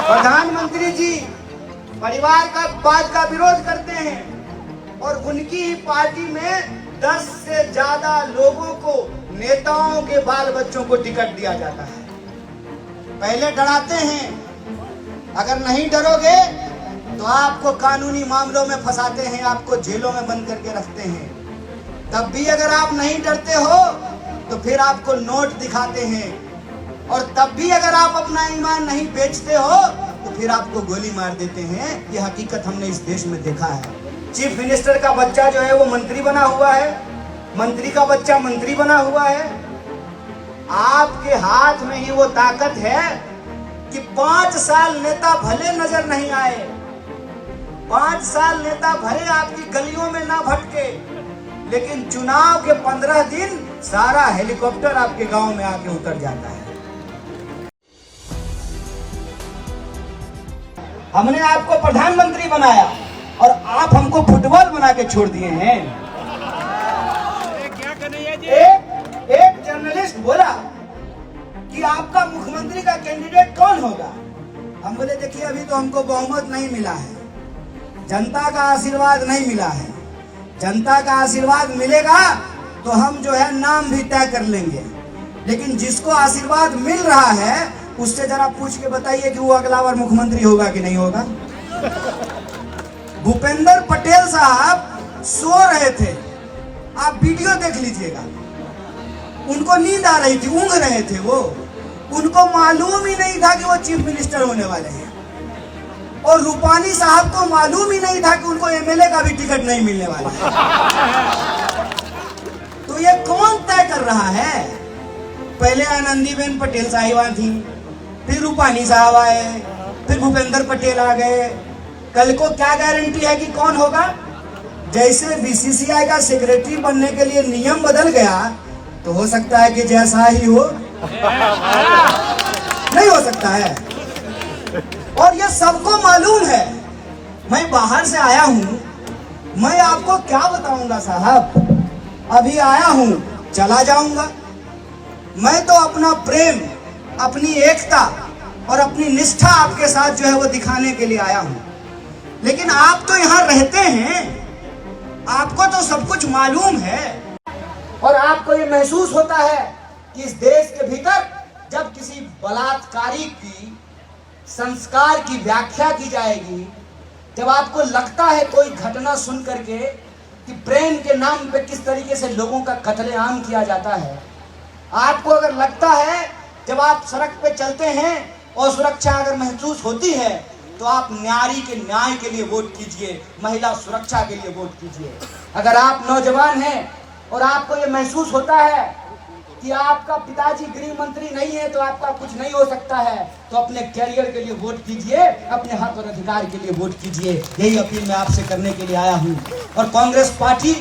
प्रधानमंत्री जी परिवारवाद का विरोध करते हैं और उनकी ही पार्टी में 10 से ज्यादा लोगों को, नेताओं के बाल बच्चों को टिकट दिया जाता है। पहले डराते हैं, अगर नहीं डरोगे तो आपको कानूनी मामलों में फंसाते हैं, आपको जेलों में बंद करके रखते हैं। तब भी अगर आप नहीं डरते हो तो फिर आपको नोट दिखाते हैं, और तब भी अगर आप अपना ईमान नहीं बेचते हो तो फिर आपको गोली मार देते हैं। ये हकीकत हमने इस देश में देखा है। चीफ मिनिस्टर का बच्चा जो है वो मंत्री बना हुआ है, मंत्री का बच्चा मंत्री बना हुआ है। आपके हाथ में ही वो ताकत है कि 5 साल नेता भले नजर नहीं आए, 5 साल नेता भले आपकी गलियों में ना भटके, लेकिन चुनाव के 15 दिन सारा हेलीकॉप्टर आपके गांव में आके उतर जाता है। हमने आपको प्रधानमंत्री बनाया और आप हमको फुटबॉल बना के छोड़ दिए हैं। एक जर्नलिस्ट बोला कि आपका मुख्यमंत्री का कैंडिडेट कौन होगा। हम बोले देखिए अभी तो हमको बहुमत नहीं मिला है, जनता का आशीर्वाद नहीं मिला है। जनता का आशीर्वाद मिलेगा तो हम जो है नाम भी तय कर लेंगे, लेकिन जिसको आशीर्वाद मिल रहा है उससे जरा पूछ के बताइए कि वो अगला बार मुख्यमंत्री होगा कि नहीं होगा। भूपेंद्र पटेल साहब सो रहे थे, आप वीडियो देख लीजिएगा। उनको नींद आ रही थी, ऊँघ रहे थे वो, उनको मालूम ही नहीं था कि वो चीफ मिनिस्टर होने वाले हैं। और रूपानी साहब को मालूम ही नहीं था कि उनको एमएलए का भी टिकट नहीं मिलने वाला है। तो ये कौन तय कर रहा है? पहले आनंदीबेन पटेल साहिबा थी, फिर रूपानी साहब आए, फिर भूपेंद्र पटेल आ गए। कल को क्या गारंटी है कि कौन होगा? जैसे बीसीसीआई का सेक्रेटरी बनने के लिए नियम बदल गया तो हो सकता है कि जैसा ही हो, नहीं हो सकता है। और ये सबको मालूम है। मैं बाहर से आया हूं, मैं आपको क्या बताऊंगा साहब। अभी आया हूं, चला जाऊंगा। मैं तो अपना प्रेम, अपनी एकता और अपनी निष्ठा आपके साथ जो है वो दिखाने के लिए आया हूं। लेकिन आप तो यहाँ रहते हैं, आपको तो सब कुछ मालूम है, और आपको ये महसूस होता है कि इस देश के भीतर जब किसी बलात्कारी की संस्कार की व्याख्या की जाएगी, जब आपको लगता है कोई घटना सुन करके कि प्रेम के नाम पे किस तरीके से लोगों का कत्लेआम किया जाता है, आपको अगर लगता है, जब आप सड़क पे चलते हैं और सुरक्षा अगर महसूस होती है, तो आप नारी के न्याय के लिए वोट कीजिए, महिला सुरक्षा के लिए वोट कीजिए। अगर आप नौजवान हैं और आपको ये महसूस होता है कि आपका पिताजी गृह मंत्री नहीं है तो आपका कुछ नहीं हो सकता है, तो अपने कैरियर के लिए वोट कीजिए, अपने हक और अधिकार के लिए वोट कीजिए। यही अपील मैं आपसे करने के लिए आया हूं। और कांग्रेस पार्टी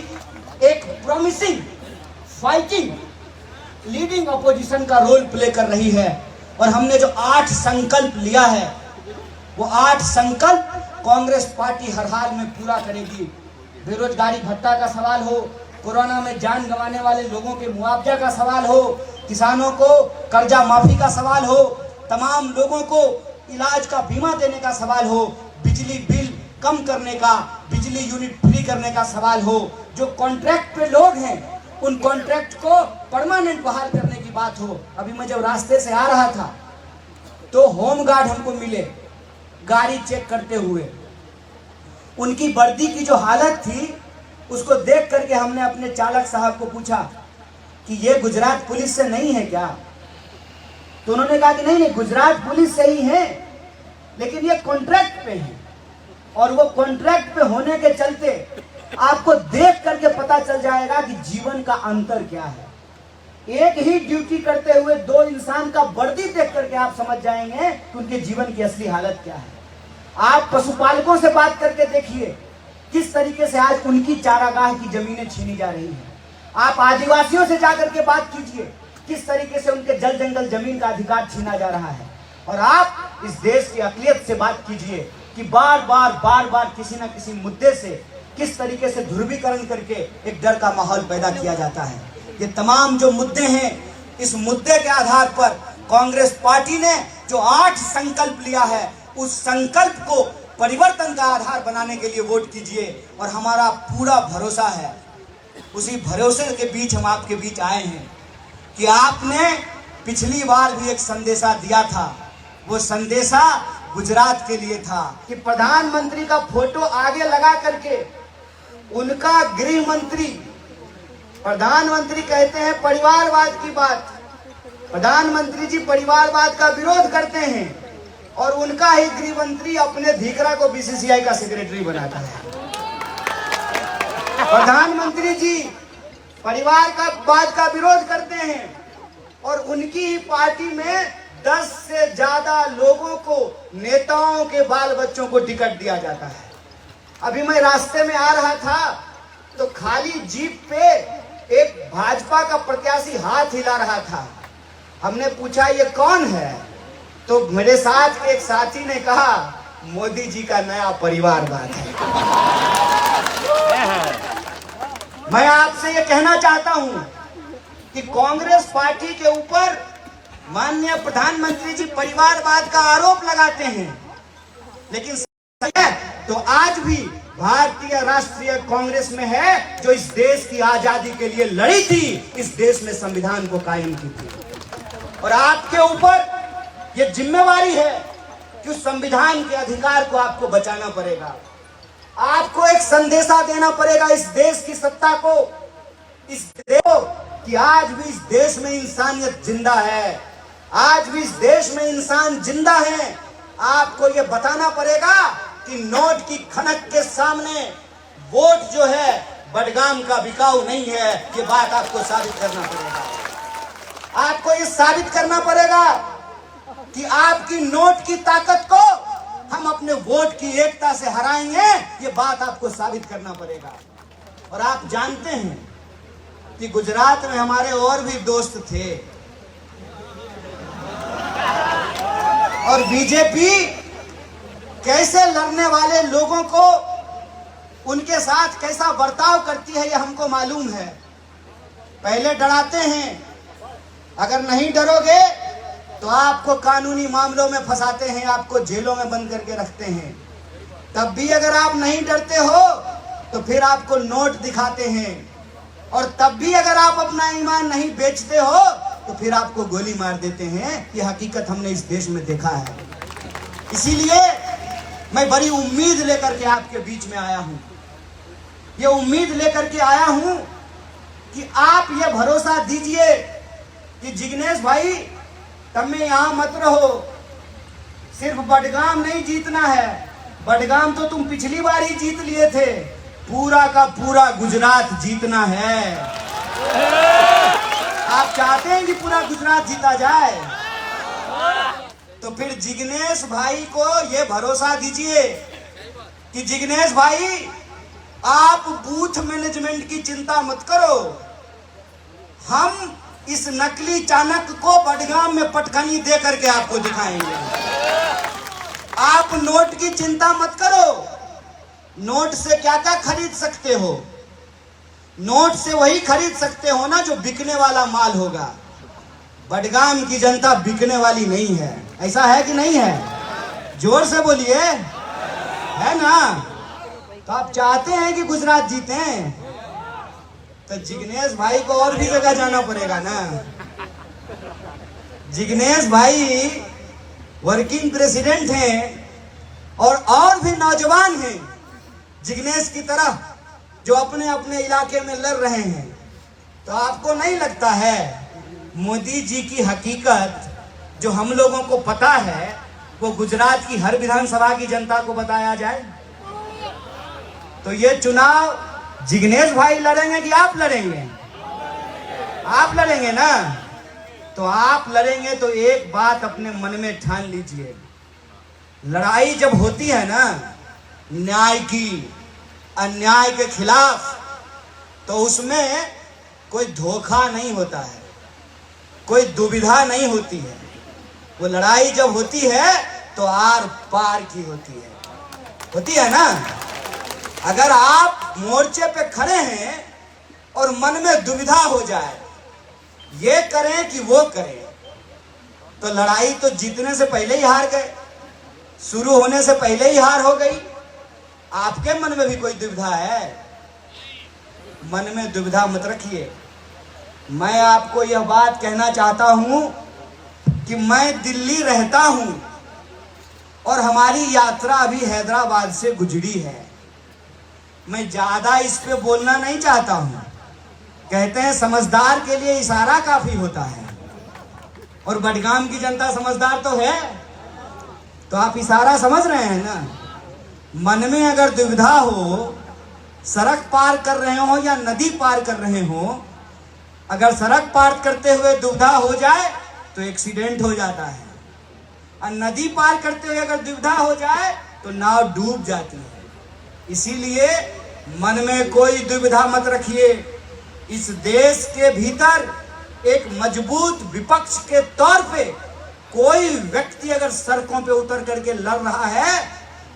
एक प्रॉमिसिंग, फाइटिंग, लीडिंग अपोजिशन का रोल प्ले कर रही है। और हमने जो 8 संकल्प लिया है, वो 8 संकल्प कांग्रेस पार्टी हर हाल में पूरा करेगी। बेरोजगारी भत्ता का सवाल हो, कोरोना में जान गंवाने वाले लोगों के मुआवजा का सवाल हो, किसानों को कर्जा माफी का सवाल हो, तमाम लोगों को इलाज का बीमा देने का सवाल हो, बिजली बिल कम करने का, बिजली यूनिट फ्री करने का सवाल हो, जो कॉन्ट्रैक्ट पे लोग हैं उन कॉन्ट्रैक्ट को परमानेंट बहाल करने की बात हो। अभी मैं जब रास्ते से आ रहा था तो होमगार्ड हमको मिले गाड़ी चेक करते हुए। उनकी वर्दी की जो हालत थी उसको देख करके हमने अपने चालक साहब को पूछा कि ये गुजरात पुलिस से नहीं है क्या? तो उन्होंने कहा कि नहीं, गुजरात पुलिस से ही है, लेकिन ये कॉन्ट्रैक्ट पे है। और वो कॉन्ट्रैक्ट पे होने के चलते आपको देख करके पता चल जाएगा कि जीवन का अंतर क्या है। एक ही ड्यूटी करते हुए 2 इंसान का वर्दी देख करके आप समझ जाएंगे कि उनके जीवन की असली हालत क्या है। आप पशुपालकों से बात करके देखिए किस तरीके से आज उनकी चारागाह की जमीनें छीनी जा रही हैं। आप आदिवासियों से जाकर के बात कीजिए किस तरीके से उनके जल जंगल जमीन का अधिकार छीना जा रहा है। और आप इस देश की अक़लियत से बात कीजिए कि बार बार किसी न किसी मुद्दे से किस तरीके से ध्रुवीकरण करके एक डर का माहौल पैदा किया जाता है। ये तमाम जो मुद्दे हैं, इस मुद्दे के आधार पर कांग्रेस पार्टी ने जो 8 संकल्प लिया है, उस संकल्प को परिवर्तन का आधार बनाने के लिए वोट कीजिए। और हमारा पूरा भरोसा है, उसी भरोसे के बीच हम आपके बीच आए हैं कि आपने पिछली बार भी एक संदेशा दिया था। वो संदेशा गुजरात के लिए था कि प्रधानमंत्री का फोटो आगे लगा करके उनका गृह मंत्री, प्रधानमंत्री कहते हैं परिवारवाद की बात, प्रधानमंत्री जी परिवारवाद का विरोध करते हैं और उनका ही गृह मंत्री अपने धीकरा को बीसीसीआई का सेक्रेटरी बनाता है। प्रधानमंत्री जी परिवार का वाद का विरोध करते हैं और उनकी ही पार्टी में 10 से ज्यादा लोगों को, नेताओं के बाल बच्चों को टिकट दिया जाता है। अभी मैं रास्ते में आ रहा था तो खाली जीप पे एक भाजपा का प्रत्याशी हाथ हिला रहा था। हमने पूछा ये कौन है, तो मेरे साथ के एक साथी ने कहा मोदी जी का नया परिवारवाद है। मैं आपसे ये कहना चाहता हूं कि कांग्रेस पार्टी के ऊपर माननीय प्रधानमंत्री जी परिवारवाद का आरोप लगाते हैं, लेकिन तो आज भी भारतीय राष्ट्रीय कांग्रेस में है जो इस देश की आजादी के लिए लड़ी थी, इस देश में संविधान को कायम की थी। और आपके ऊपर ये जिम्मेवारी है कि उस संविधान के अधिकार को आपको बचाना पड़ेगा। आपको एक संदेशा देना पड़ेगा इस देश की सत्ता को, इस देश को कि आज भी इस देश में इंसानियत जिंदा है, आज भी इस देश में इंसान जिंदा है। आपको ये बताना पड़ेगा कि नोट की खनक के सामने वोट जो है बडगाम का बिकाऊ नहीं है। ये बात आपको साबित करना पड़ेगा। आपको ये साबित करना पड़ेगा कि आपकी नोट की ताकत को हम अपने वोट की एकता से हराएंगे। ये बात आपको साबित करना पड़ेगा। और आप जानते हैं कि गुजरात में हमारे और भी दोस्त थे और बीजेपी कैसे लड़ने वाले लोगों को उनके साथ कैसा बर्ताव करती है ये हमको मालूम है। पहले डराते हैं, अगर नहीं डरोगे तो आपको कानूनी मामलों में फंसाते हैं, आपको जेलों में बंद करके रखते हैं। तब भी अगर आप नहीं डरते हो तो फिर आपको नोट दिखाते हैं, और तब भी अगर आप अपना ईमान नहीं बेचते हो तो फिर आपको गोली मार देते हैं। ये हकीकत हमने इस देश में देखा है। इसीलिए मैं बड़ी उम्मीद लेकर के आपके बीच में आया हूं। ये उम्मीद लेकर के आया हूं कि आप ये भरोसा दीजिए कि जिग्नेश भाई तुम्हें यहां मत रहो, सिर्फ बडगाम नहीं जीतना है। बडगाम तो तुम पिछली बार ही जीत लिए थे, पूरा का पूरा गुजरात जीतना है। आप चाहते हैं कि पूरा गुजरात जीता जाए, तो फिर जिग्नेश भाई को ये भरोसा दीजिए कि जिग्नेश भाई आप बूथ मैनेजमेंट की चिंता मत करो, हम इस नकली चाणक्य को बडगाम में पटखनी दे करके आपको दिखाएंगे। आप नोट की चिंता मत करो, नोट से क्या क्या खरीद सकते हो, नोट से वही खरीद सकते हो ना जो बिकने वाला माल होगा। बडगाम की जनता बिकने वाली नहीं है, ऐसा है कि नहीं है? जोर से बोलिए, है ना? तो आप चाहते हैं कि गुजरात जीते, तो जिग्नेश भाई को और भी जगह जाना पड़ेगा ना। जिग्नेश भाई वर्किंग प्रेसिडेंट हैं और भी नौजवान हैं जिग्नेश की तरह जो अपने अपने इलाके में लड़ रहे हैं। तो आपको नहीं लगता है मोदी जी की हकीकत जो हम लोगों को पता है वो गुजरात की हर विधानसभा की जनता को बताया जाए? तो ये चुनाव जिग्नेश भाई लड़ेंगे कि आप लड़ेंगे? आप लड़ेंगे ना। तो आप लड़ेंगे तो एक बात अपने मन में ठान लीजिए, लड़ाई जब होती है ना न्याय की, अन्याय के खिलाफ, तो उसमें कोई धोखा नहीं होता है, कोई दुविधा नहीं होती है। वो लड़ाई जब होती है तो आर पार की होती है ना। अगर आप मोर्चे पे खड़े हैं और मन में दुविधा हो जाए, ये करें कि वो करें, तो लड़ाई तो जीतने से पहले ही हार गए। शुरू होने से पहले ही हार हो गई। आपके मन में भी कोई दुविधा है? मन में दुविधा मत रखिए। मैं आपको यह बात कहना चाहता हूं कि मैं दिल्ली रहता हूं और हमारी यात्रा अभी हैदराबाद से गुजरी है। मैं ज्यादा इस पे बोलना नहीं चाहता हूं। कहते हैं समझदार के लिए इशारा काफी होता है, और बडगाम की जनता समझदार तो है। तो आप इशारा समझ रहे हैं ना। मन में अगर दुविधा हो, सड़क पार कर रहे हो या नदी पार कर रहे हो, अगर सड़क पार करते हुए दुविधा हो जाए तो एक्सीडेंट हो जाता है, और नदी पार करते हुए अगर दुविधा हो जाए तो नाव डूब जाती है। इसीलिए मन में कोई दुविधा मत रखिए। इस देश के भीतर एक मजबूत विपक्ष के तौर पे कोई व्यक्ति अगर सड़कों पे उतर करके लड़ रहा है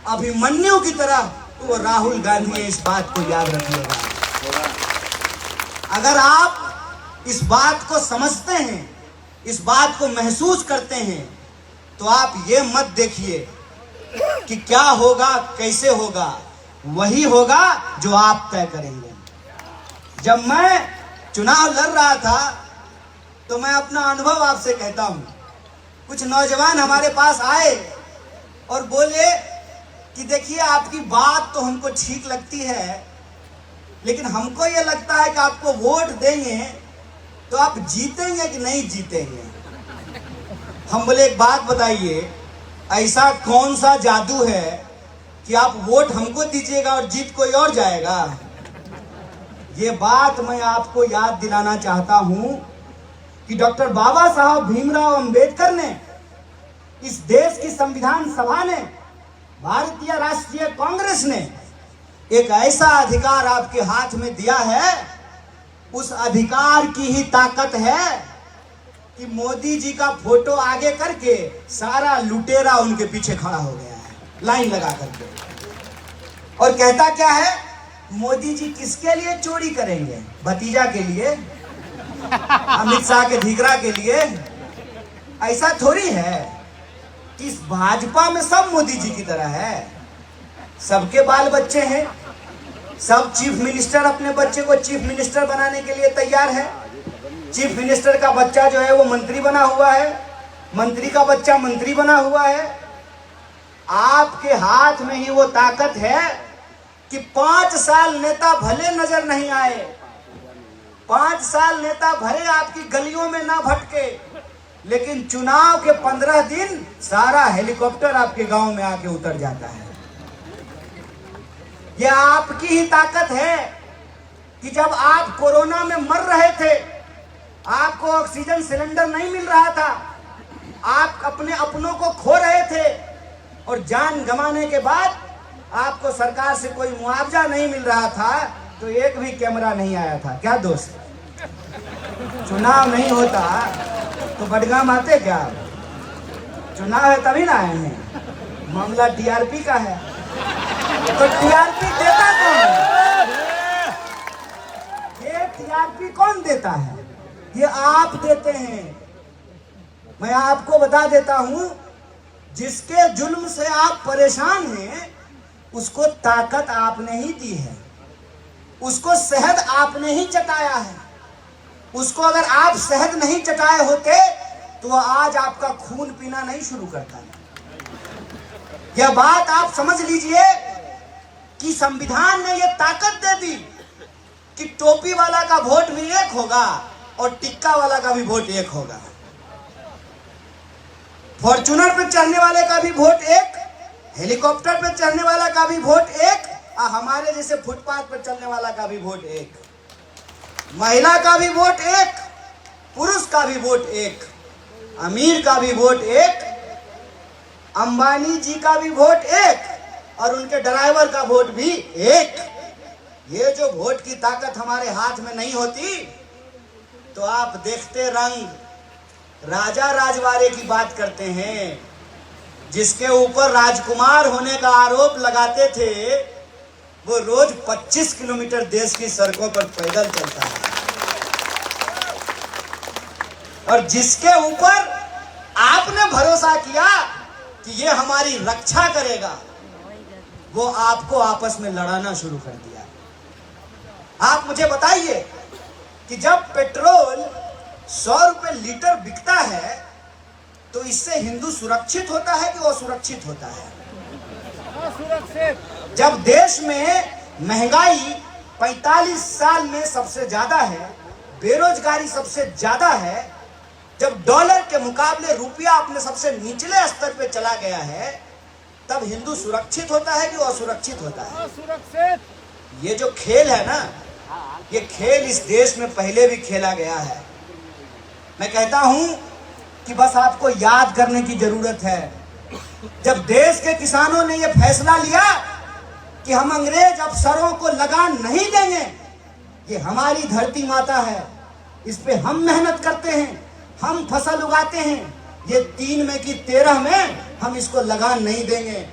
अभिमन्यु की तरह, तो वो राहुल गांधी है। इस बात को याद रखिएगा। अगर आप इस बात को समझते हैं, इस बात को महसूस करते हैं, तो आप ये मत देखिए कि क्या होगा कैसे होगा, वही होगा जो आप तय करेंगे। जब मैं चुनाव लड़ रहा था तो मैं अपना अनुभव आपसे कहता हूं। कुछ नौजवान हमारे पास आए और बोले कि देखिए आपकी बात तो हमको ठीक लगती है, लेकिन हमको ये लगता है कि आपको वोट देंगे तो आप जीतेंगे कि नहीं जीतेंगे। हम बोले एक बात बताइए, ऐसा कौन सा जादू है कि आप वोट हमको दीजिएगा और जीत कोई और जाएगा। ये बात मैं आपको याद दिलाना चाहता हूं कि डॉक्टर बाबा साहब भीमराव अंबेडकर ने, इस देश की संविधान सभा ने, भारतीय राष्ट्रीय कांग्रेस ने एक ऐसा अधिकार आपके हाथ में दिया है, उस अधिकार की ही ताकत है कि मोदी जी का फोटो आगे करके सारा लुटेरा उनके पीछे खड़ा हो गया है लाइन लगा करके, और कहता क्या है, मोदी जी किसके लिए चोरी करेंगे? भतीजा के लिए, अमित शाह के धिकरा के लिए? ऐसा थोड़ी है कि इस भाजपा में सब मोदी जी की तरह है। सबके बाल बच्चे हैं, सब चीफ मिनिस्टर अपने बच्चे को चीफ मिनिस्टर बनाने के लिए तैयार है। चीफ मिनिस्टर का बच्चा जो है वो मंत्री बना हुआ है, मंत्री का बच्चा मंत्री बना हुआ है। आपके हाथ में ही वो ताकत है कि 5 साल नेता भले नजर नहीं आए, 5 साल नेता भले आपकी गलियों में ना भटके, लेकिन चुनाव के 15 दिन सारा हेलीकॉप्टर आपके गांव में आके उतर जाता है। यह आपकी ही ताकत है कि जब आप कोरोना में मर रहे थे, आपको ऑक्सीजन सिलेंडर नहीं मिल रहा था, आप अपने अपनों को खो रहे थे, और जान गंवाने के बाद आपको सरकार से कोई मुआवजा नहीं मिल रहा था, तो एक भी कैमरा नहीं आया था। क्या दोस्त, चुनाव नहीं होता तो बडगाम आते क्या? चुनाव है तभी ना आए हैं। मामला टीआरपी का है, तो टीआरपी देता कौन? ये टीआरपी कौन देता है? ये आप देते हैं। मैं आपको बता देता हूं, जिसके जुल्म से आप परेशान हैं उसको ताकत आपने ही दी है, उसको शहद आपने ही चटाया है। उसको अगर आप शहद नहीं चटाए होते तो आज आपका खून पीना नहीं शुरू करता। यह बात आप समझ लीजिए कि संविधान ने यह ताकत दे दी कि टोपी वाला का वोट भी एक होगा और टिक्का वाला का भी वोट एक होगा, फॉर्च्यूनर पे चढ़ने वाले का भी वोट एक, हेलीकॉप्टर पे चढ़ने वाला का भी वोट एक, और हमारे जैसे फुटपाथ पर चलने वाला का भी वोट एक, महिला का भी वोट एक, पुरुष का भी वोट एक, अमीर का भी वोट एक, अंबानी जी का भी वोट एक, और उनके ड्राइवर का वोट भी एक। ये जो वोट की ताकत हमारे हाथ में नहीं होती तो आप देखते रंग राजा राजवाड़े की बात करते हैं, जिसके ऊपर राजकुमार होने का आरोप लगाते थे, वो रोज 25 किलोमीटर देश की सड़कों पर पैदल चलता है। और जिसके ऊपर आपने भरोसा किया कि कि ये हमारी रक्षा करेगा, वो आपको आपस में लड़ाना शुरू कर दिया। आप मुझे बताइए कि जब पेट्रोल 100 रुपए लीटर बिकता है तो इससे हिंदू सुरक्षित होता है कि असुरक्षित होता है? सुरक्षित। जब देश में महंगाई 45 साल में सबसे ज्यादा है, बेरोजगारी सबसे ज्यादा है, जब डॉलर के मुकाबले रुपया अपने सबसे निचले स्तर पे चला गया है, तब हिंदू सुरक्षित होता है कि असुरक्षित होता है? सुरक्षित। ये जो खेल है ना, ये खेल इस देश में पहले भी खेला गया है। मैं कहता हूं कि बस आपको याद करने की जरूरत है। जब देश के किसानों ने यह फैसला लिया कि हम अंग्रेज अफसरों को लगान नहीं देंगे, ये हमारी धरती माता है, इस पे हम मेहनत करते हैं, हम फसल उगाते हैं, ये 3 मई की 13 में हम इसको लगान नहीं देंगे।